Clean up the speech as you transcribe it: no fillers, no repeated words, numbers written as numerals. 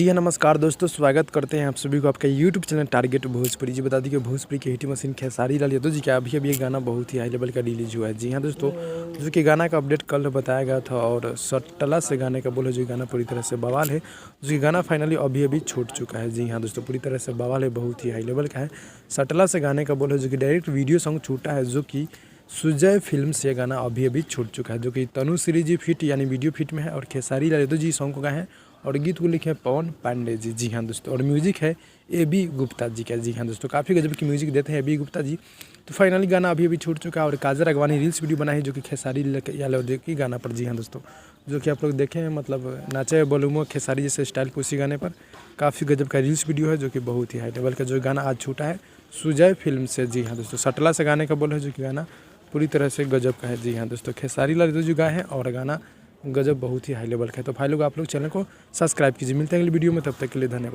जी हाँ, नमस्कार दोस्तों, स्वागत करते हैं आप सभी को आपका यूट्यूब चैनल टारगेट भोजपुरी। जी बता दी कि भोजपुरी की हिट मशीन खेसारी लाल यादव जी का अभी ये गाना बहुत ही हाई लेवल का रिलीज हुआ है। जी हाँ दोस्तों, जो कि गाना का अपडेट कल बताया गया था और सटला से गाने का बोले जो गाना पूरी तरह से बवाल है, जो कि गाना फाइनली अभी छूट चुका है। जी हाँ दोस्तों, पूरी तरह से बवाल है, बहुत ही हाई लेवल का है। सटला से गाने का बोले जो कि डायरेक्ट वीडियो सॉन्ग छूटा है, जो कि सुजय फिल्म से गाना अभी छूट चुका है, जो कि तनुश्री जी फिट यानी वीडियो फिट में है और खेसारी लाल यादव जी सॉन्ग को गाए हैं और गीत को लिखे हैं पवन पांडे जी। जी हाँ दोस्तों, और म्यूजिक है ए.बी. गुप्ता जी का। जी हाँ दोस्तों, काफ़ी गजब की म्यूजिक देते हैं ए.बी. गुप्ता जी। तो फाइनली गाना अभी छूट चुका है और काजल अगवानी रील्स वीडियो बनाई है, जो कि खेसारी यादव की गाना पर। जी हाँ दोस्तों, जो कि आप लोग देखें हैं, मतलब नाचे बोलूँगा खेसारी जैसे स्टाइल को उसी गाने पर काफ़ी गजब का रील्स वीडियो है, जो कि बहुत ही हाई लेवल का जो गाना आज छूटा है सुजय फिल्म से। जी हाँ दोस्तों, सटला से गाने का बोले जो कि गाना पूरी तरह से गजब का है। जी हाँ दोस्तों, खेसारी लाल यादव जी गाए हैं और गाना गजब बहुत ही हाई लेवल का है। तो भाई लोग आप लोग चैनल को सब्सक्राइब कीजिए। मिलते हैं अगली वीडियो में, तब तक के लिए धन्यवाद।